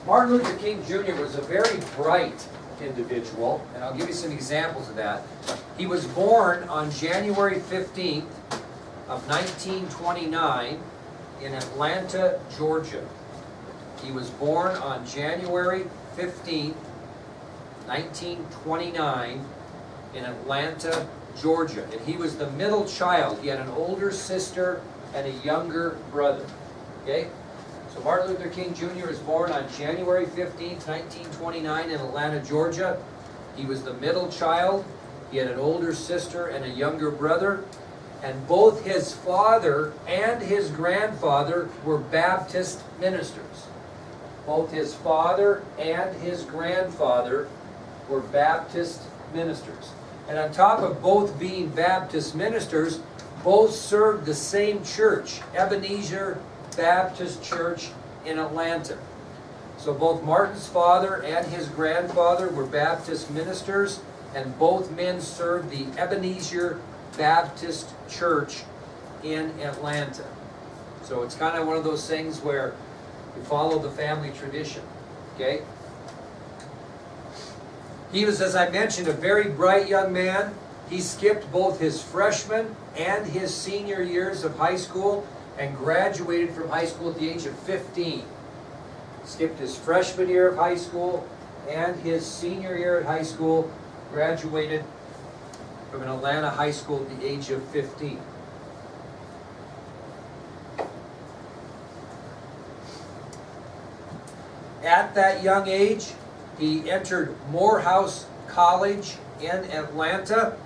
Martin Luther King Jr. was a very bright individual, and I'll give you some examples of that. He was born on January 15th of 1929 in Atlanta, Georgia. He was born on January 15th, 1929 in Atlanta, Georgia. And he was the middle child. He had an older sister and a younger brother. Okay? So Martin Luther King Jr. was born on January 15th, 1929 in Atlanta, Georgia. He was the middle child. He had an older sister and a younger brother. And both his father and his grandfather were Baptist ministers. Both his father and his grandfather were Baptist ministers. And on top of both being Baptist ministers, both served the same church, Lbjcr Baptist Church in Atlanta. So both Martin's father and his grandfather were Baptist ministers, and both men served the Lbjcr Baptist Church in Atlanta. So it's kind of one of those things where you follow the family tradition. Okay? He was, as I mentioned, a very bright young man. He skipped both his freshman and his senior years of high school and graduated from high school at the age of 15. Skipped his freshman year of high school and his senior year at high school, graduated from an Atlanta high school at the age of 15. At that young age, he entered Morehouse College in Atlanta,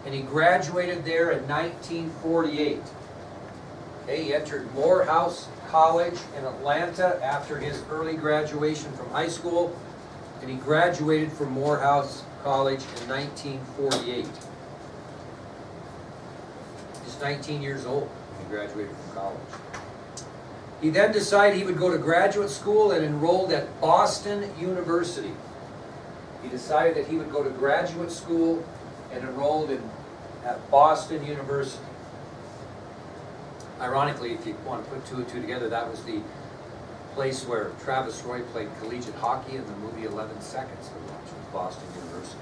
and he graduated there in 1948. Okay, he entered Morehouse College in Atlanta after his early graduation from high school, and he graduated from Morehouse College in 1948. Just 19 years old when he graduated from college. He then decided he would go to graduate school and enrolled at Boston University. He decided that he would go to graduate school and enrolled at Boston University. Ironically, if you want to put two and two together, that was the place where Travis Roy played collegiate hockey in the movie 11 Seconds, which was Boston University.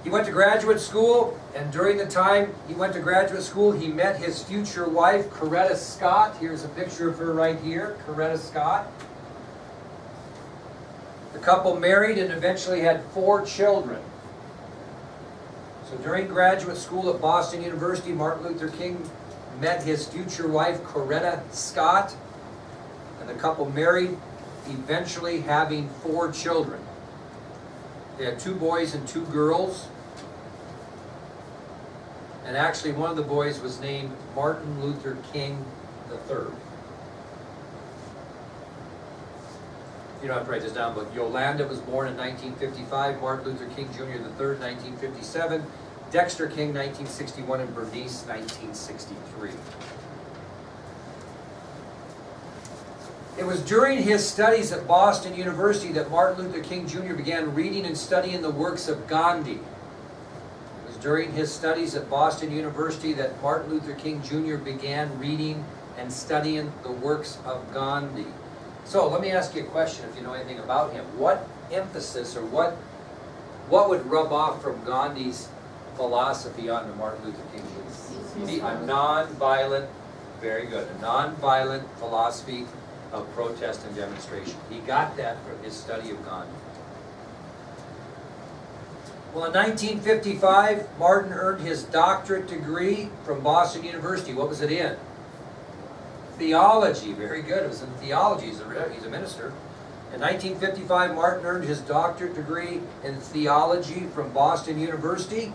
He went to graduate school, and during the time he went to graduate school, he met his future wife, Coretta Scott. Here's a picture of her right here, Coretta Scott. The couple married and eventually had 4 children. So during graduate school at Boston University, Martin Luther King met his future wife, Coretta Scott, and the couple married, eventually having 4 children. They had 2 boys and 2 girls. And actually one of the boys was named Martin Luther King III. You don't have to write this down, but Yolanda was born in 1955, Martin Luther King Jr. III, 1957, Dexter King, 1961, and Bernice, 1963. It was during his studies at Boston University that Martin Luther King Jr. began reading and studying the works of Gandhi. It was during his studies at Boston University that Martin Luther King Jr. began reading and studying the works of Gandhi. So let me ask you a question, if you know anything about him. What emphasis or what would rub off from Gandhi's philosophy onto Martin Luther King Jr.? A non-violent, very good, a non-violent philosophy of protest and demonstration. He got that from his study of Gandhi. Well, in 1955, Martin earned his doctorate degree from Boston University. What was it in? Theology. Very good. It was in theology. He's a minister. In 1955, Martin earned his doctorate degree in theology from Boston University.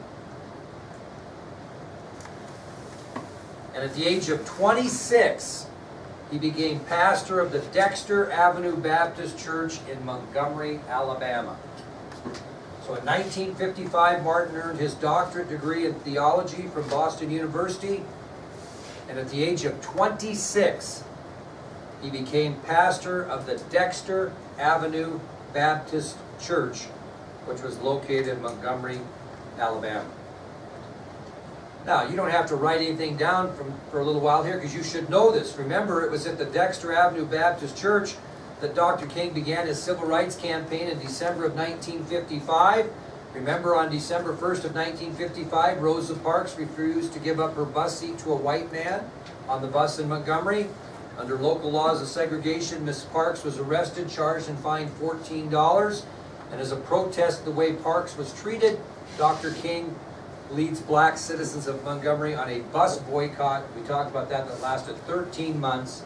And at the age of 26, he became pastor of the Dexter Avenue Baptist Church in Montgomery, Alabama. So in 1955, Martin earned his doctorate degree in theology from Boston University. And at the age of 26, he became pastor of the Dexter Avenue Baptist Church, which was located in Montgomery, Alabama. Now, you don't have to write anything down for a little while here because you should know this. Remember, it was at the Dexter Avenue Baptist Church that Dr. King began his civil rights campaign in December of 1955. Remember, on December 1st of 1955, Rosa Parks refused to give up her bus seat to a white man on the bus in Montgomery. Under local laws of segregation, Miss Parks was arrested, charged, and fined $14. And as a protest of the way Parks was treated, Dr. King leads black citizens of Montgomery on a bus boycott. We talked about that lasted 13 months.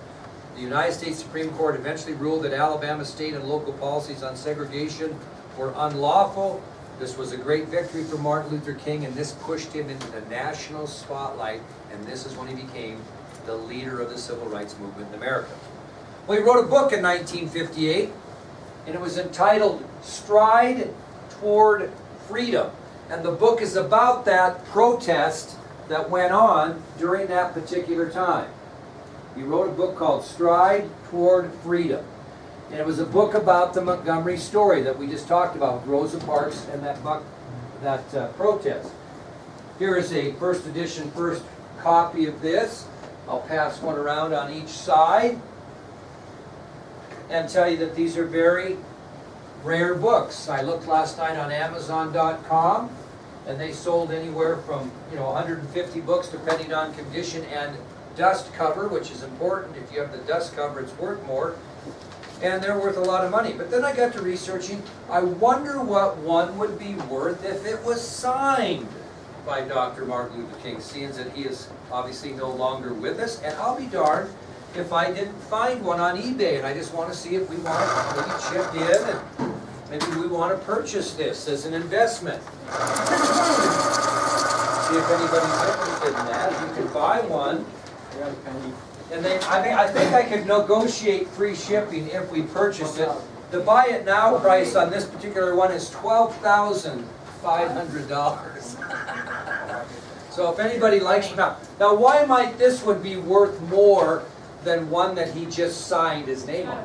The United States Supreme Court eventually ruled that Alabama's state and local policies on segregation were unlawful. This was a great victory for Martin Luther King, and this pushed him into the national spotlight, and this is when he became the leader of the civil rights movement in America. Well, he wrote a book in 1958, and it was entitled Stride Toward Freedom. And the book is about that protest that went on during that particular time. He wrote a book called Stride Toward Freedom. And it was a book about the Montgomery story that we just talked about with Rosa Parks and that protest. Here is a first edition, first copy of this. I'll pass one around on each side and tell you that these are very rare books. I looked last night on Amazon.com, and they sold anywhere from 150 books depending on condition and dust cover, which is important. If you have the dust cover, it's worth more, and they're worth a lot of money. But then I got to researching. I wonder what one would be worth if it was signed by Dr. Martin Luther King, seeing that he is obviously no longer with us. And I'll be darned if I didn't find one on eBay, and I just want to see if we want to maybe chip in and maybe we want to purchase this as an investment. See if anybody's interested in that. You can buy one. And I think I could negotiate free shipping if we purchase it. The buy it now price on this particular one is $12,500. So if anybody likes it now why might this one be worth more than one that he just signed his name on?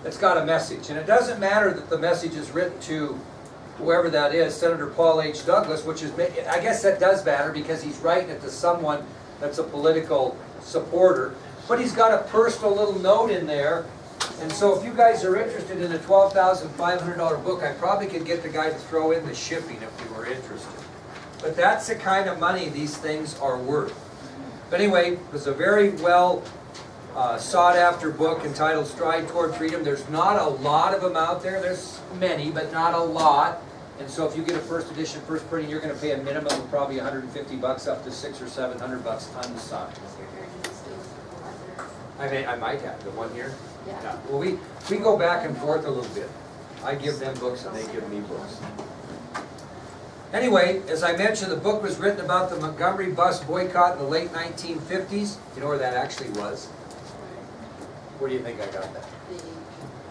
It's got a message, and it doesn't matter that the message is written to whoever that is, Senator Paul H. Douglas, which is, I guess that does matter because he's writing it to someone that's a political supporter. But he's got a personal little note in there, and so if you guys are interested in a $12,500 book, I probably could get the guy to throw in the shipping if you were interested. But that's the kind of money these things are worth. But anyway, it was a very well sought-after book entitled Stride Toward Freedom. There's not a lot of them out there. There's many, but not a lot. And so if you get a first edition, first printing, you're going to pay a minimum of probably $150 up to $600 or $700 unsigned. I might have the one here. Yeah. Well, we go back and forth a little bit. I give them books and they give me books. Anyway, as I mentioned, the book was written about the Montgomery bus boycott in the late 1950s. You know where that actually was? Where do you think I got that? The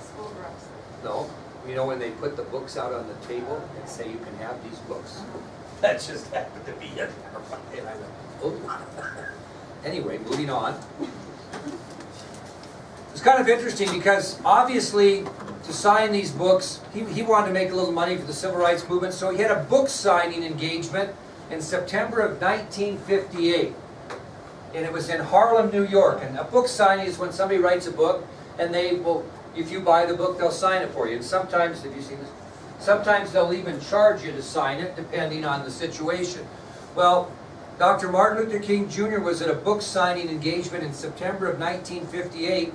school books. No. You know when they put the books out on the table and say you can have these books? That just happened to be in there. And I went, oh. Anyway, moving on. It's kind of interesting because obviously to sign these books, he wanted to make a little money for the civil rights movement, so he had a book signing engagement in September of 1958. And it was in Harlem, New York. And a book signing is when somebody writes a book and they will, if you buy the book, they'll sign it for you. And sometimes, have you seen this? Sometimes they'll even charge you to sign it depending on the situation. Well, Dr. Martin Luther King Jr. was at a book signing engagement in September of 1958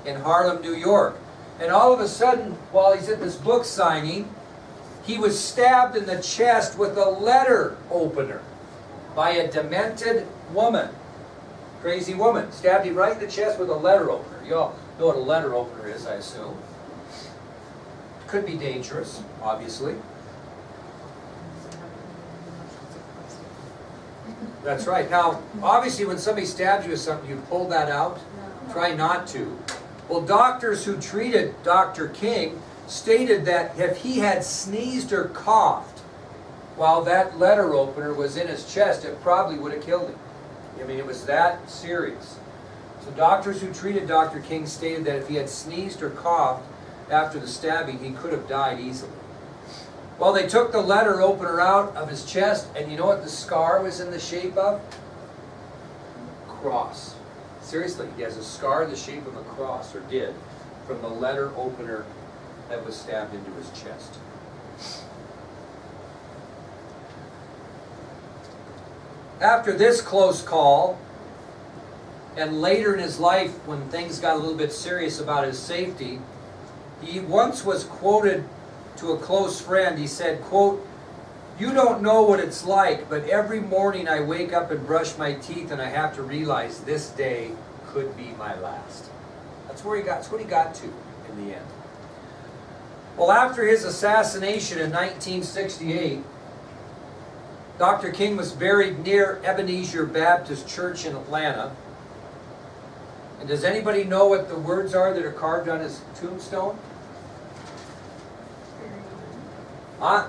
in Harlem, New York. And all of a sudden, while he's at this book signing, he was stabbed in the chest with a letter opener by a demented woman. Crazy woman. Stabbed him right in the chest with a letter opener. You all know what a letter opener is, I assume. Could be dangerous, obviously. That's right. Now, obviously when somebody stabs you with something, you pull that out. Try not to. Well, doctors who treated Dr. King stated that if he had sneezed or coughed while that letter opener was in his chest, it probably would have killed him. I mean, it was that serious. So doctors who treated Dr. King stated that if he had sneezed or coughed after the stabbing, he could have died easily. Well, they took the letter opener out of his chest, and you know what the scar was in the shape of? Cross. Seriously, he has a scar in the shape of a cross, or did, from the letter opener that was stabbed into his chest. After this close call, and later in his life when things got a little bit serious about his safety, he once was quoted to a close friend. He said, quote, "You don't know what it's like, but every morning I wake up and brush my teeth and I have to realize this day could be my last." That's what he got to in the end. Well, after his assassination in 1968, Dr. King was buried near Lbjcr Baptist Church in Atlanta. And does anybody know what the words are that are carved on his tombstone? Huh?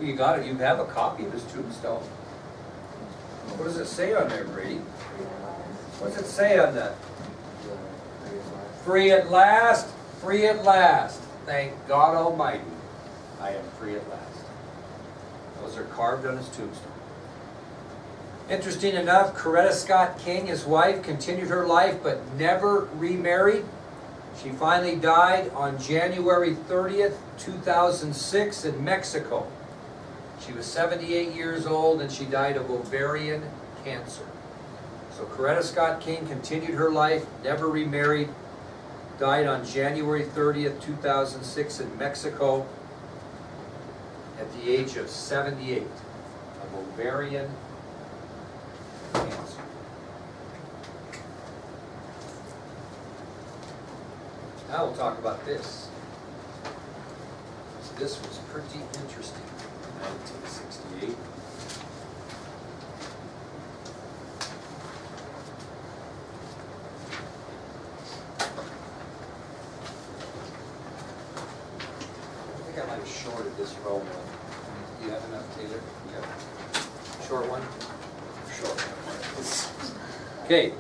You got it. You have a copy of his tombstone. What does it say on there, Brady? What does it say on that? Free at last, free at last. Thank God Almighty, I am free at last. Those are carved on his tombstone. Interesting enough, Coretta Scott King, his wife, continued her life but never remarried. She finally died on January 30th, 2006 in Mexico. She was 78 years old and she died of ovarian cancer. So Coretta Scott King continued her life, never remarried, died on January 30th, 2006 in Mexico at the age of 78 of ovarian cancer. Now we'll talk about this. This was pretty interesting in 1968. I think I might have shorted this row one. Do you have enough, Taylor? Yeah. Short one? Short. Okay.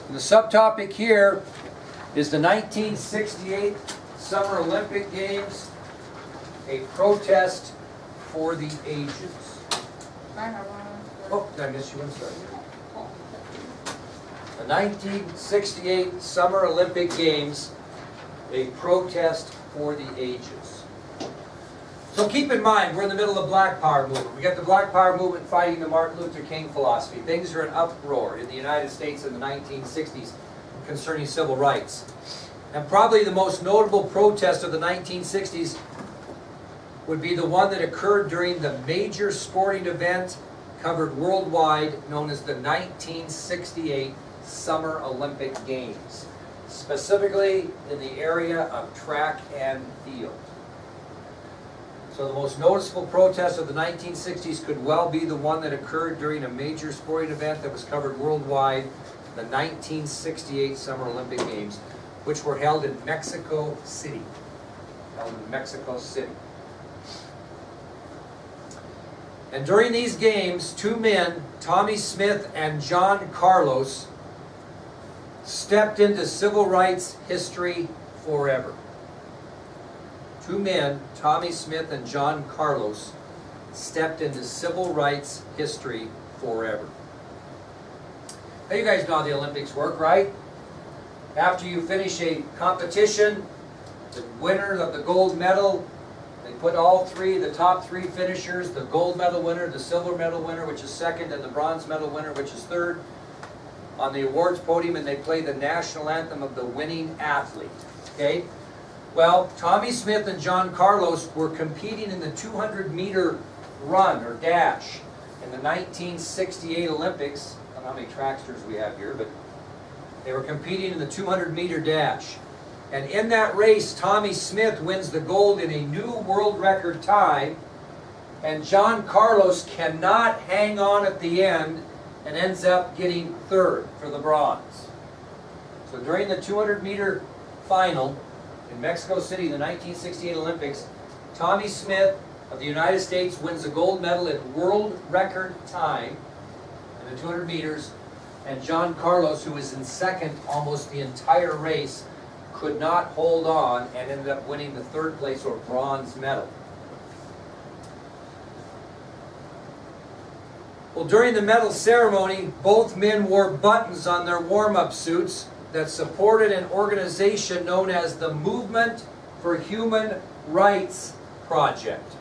And the subtopic here is the 1968 Summer Olympic Games, a protest for the ages. Oh, did I miss you? I'm sorry. The 1968 Summer Olympic Games, a protest for the ages. So keep in mind, we're in the middle of the Black Power movement. We got the Black Power movement fighting the Martin Luther King philosophy. Things are in uproar in the United States in the 1960s concerning civil rights. And probably the most notable protest of the 1960s would be the one that occurred during the major sporting event covered worldwide known as the 1968 Summer Olympic Games, specifically in the area of track and field. So the most noticeable protest of the 1960s could well be the one that occurred during a major sporting event that was covered worldwide, the 1968 Summer Olympic Games, which were held in Mexico City. And during these games, two men, Tommy Smith and John Carlos, stepped into civil rights history forever. Two men, Tommy Smith and John Carlos, stepped into civil rights history forever. Now you guys know how the Olympics work, right? After you finish a competition, the winner of the gold medal, they put all three, the top three finishers, the gold medal winner, the silver medal winner, which is second, and the bronze medal winner, which is third, on the awards podium, and they play the national anthem of the winning athlete. Okay? Well, Tommy Smith and John Carlos were competing in the 200-meter run or dash in the 1968 Olympics. I don't know how many tracksters we have here, but they were competing in the 200-meter dash. And in that race, Tommy Smith wins the gold in a new world record time, and John Carlos cannot hang on at the end and ends up getting third for the bronze. So during the 200-meter final in Mexico City, the 1968 Olympics, Tommy Smith of the United States wins the gold medal in world record time in the 200 meters, and John Carlos, who was in second almost the entire race, could not hold on and ended up winning the third place or bronze medal. Well, during the medal ceremony, both men wore buttons on their warm-up suits that supported an organization known as the Movement for Human Rights Project.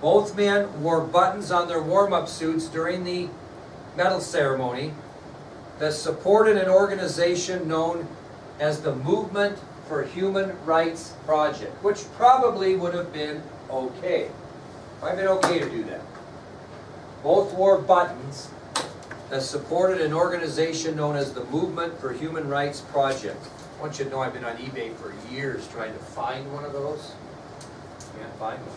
Both men wore buttons on their warm-up suits during the medal ceremony that supported an organization known as the Movement for Human Rights Project, which probably would have been okay. Might have been okay to do that. Both wore buttons that supported an organization known as the Movement for Human Rights Project. I want you to know I've been on eBay for years trying to find one of those. Can't find one.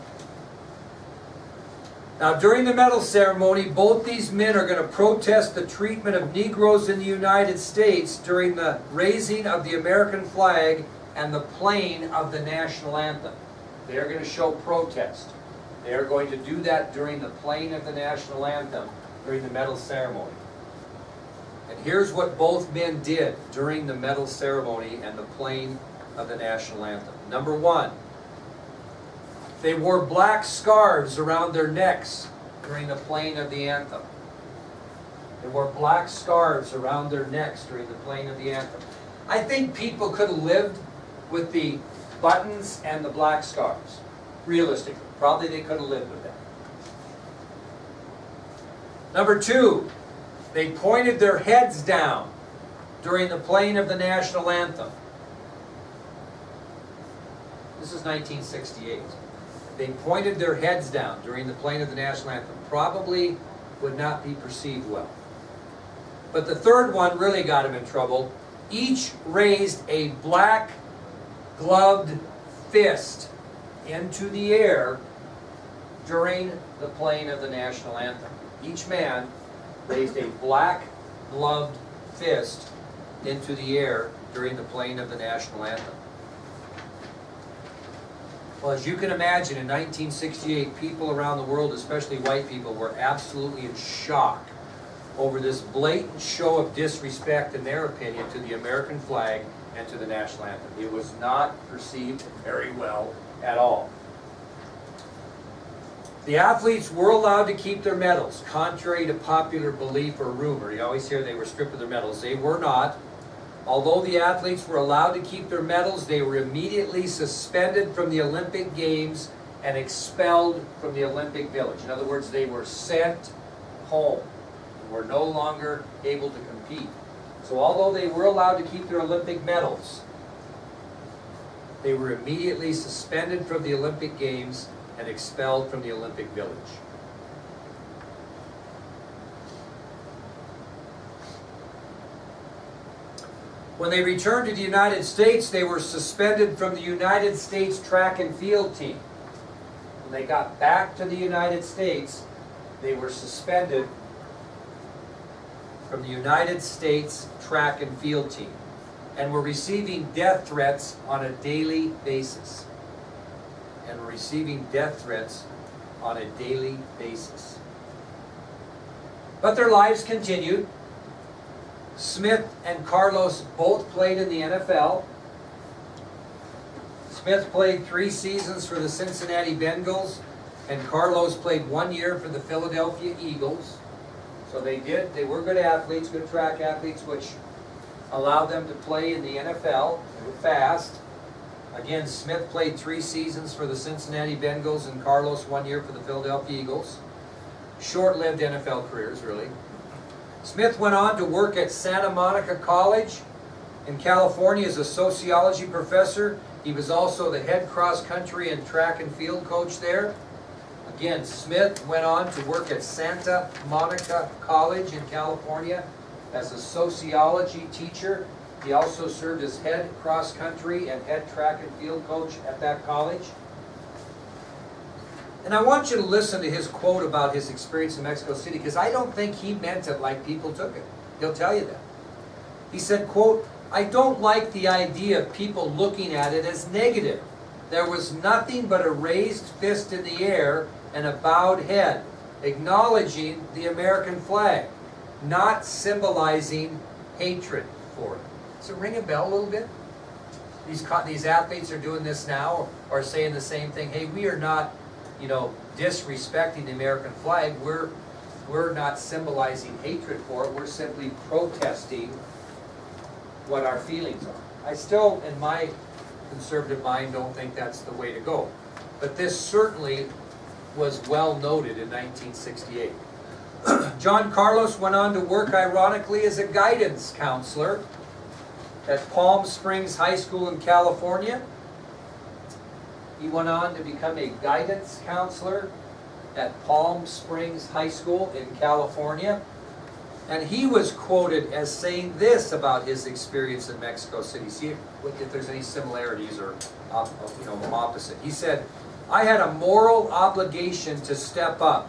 Now, during the medal ceremony, both these men are going to protest the treatment of Negroes in the United States during the raising of the American flag and the playing of the national anthem. They are going to show protest. They are going to do that during the playing of the national anthem during the medal ceremony. And here's what both men did during the medal ceremony and the playing of the national anthem. Number one, they wore black scarves around their necks during the playing of the anthem. They wore black scarves around their necks during the playing of the anthem. I think people could have lived with the buttons and the black scarves. Realistically, probably they could have lived with that. Number two, they pointed their heads down during the playing of the national anthem. This is 1968. They pointed their heads down during the playing of the national anthem. Probably would not be perceived well. But the third one really got him in trouble. Each raised a black gloved fist into the air during the playing of the national anthem. Each man raised a black gloved fist into the air during the playing of the national anthem. Well, as you can imagine, in 1968, people around the world, especially white people, were absolutely in shock over this blatant show of disrespect, in their opinion, to the American flag and to the national anthem. It was not perceived very well at all. The athletes were allowed to keep their medals, contrary to popular belief or rumor. You always hear they were stripped of their medals. They were not. Although the athletes were allowed to keep their medals, they were immediately suspended from the Olympic Games and expelled from the Olympic Village. In other words, they were sent home and were no longer able to compete. So although they were allowed to keep their Olympic medals, they were immediately suspended from the Olympic Games and expelled from the Olympic Village. When they returned to the United States, they were suspended from the United States track and field team. When they got back to the United States, they were suspended from the United States track and field team and were receiving death threats on a daily basis. But their lives continued. Smith and Carlos both played in the NFL. Smith played 3 seasons for the Cincinnati Bengals, and Carlos played 1 year for the Philadelphia Eagles. So they were good athletes, good track athletes, which allowed them to play in the NFL. They were fast. Again, Smith played 3 seasons for the Cincinnati Bengals, and Carlos 1 year for the Philadelphia Eagles. Short-lived NFL careers, really. Smith went on to work at Santa Monica College in California as a sociology professor. He was also the head cross-country and track and field coach there. Again, Smith went on to work at Santa Monica College in California as a sociology teacher. He also served as head cross-country and head track and field coach at that college. And I want you to listen to his quote about his experience in Mexico City, because I don't think he meant it like people took it. He'll tell you that. He said, quote, "I don't like the idea of people looking at it as negative. There was nothing but a raised fist in the air and a bowed head, acknowledging the American flag, not symbolizing hatred for it." Does it ring a bell a little bit? these athletes are doing this now, are saying the same thing. Hey, we are not, you know, disrespecting the American flag. We're not symbolizing hatred for it. We're simply protesting what our feelings are. I still, in my conservative mind, don't think that's the way to go. But this certainly was well noted in 1968. John Carlos went on to work, ironically, as a guidance counselor at Palm Springs High School in California. He went on to become a guidance counselor at Palm Springs High School in California. And he was quoted as saying this about his experience in Mexico City. See if there's any similarities or opposite. He said, "I had a moral obligation to step up.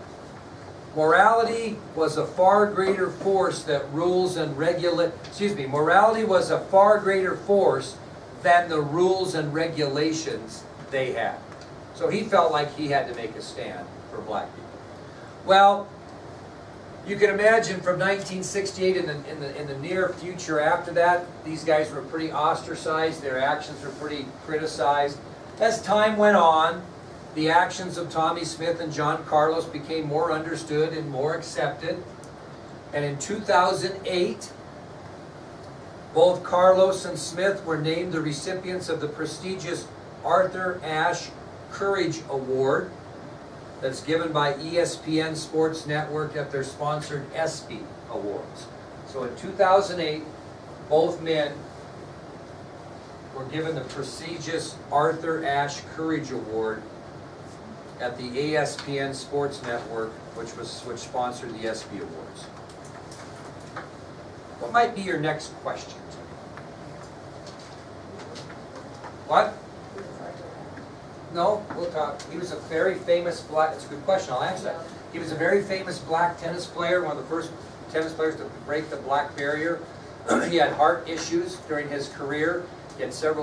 Morality was a far greater force that rules and morality was a far greater force than the rules and regulations they had." So he felt like he had to make a stand for black people. Well, you can imagine from 1968 in the near future after that, these guys were pretty ostracized, their actions were pretty criticized. As time went on, the actions of Tommy Smith and John Carlos became more understood and more accepted. And in 2008, both Carlos and Smith were named the recipients of the prestigious Arthur Ashe Courage Award that's given by ESPN Sports Network at their sponsored ESPY Awards. So in 2008, both men were given the prestigious Arthur Ashe Courage Award at the ESPN Sports Network, which sponsored the ESPY Awards. What might be your next question? What? No, we'll talk. He was a very famous black, it's a good question, I'll answer that. He was a very famous black tennis player, one of the first tennis players to break the black barrier. He had heart issues during his career. He had several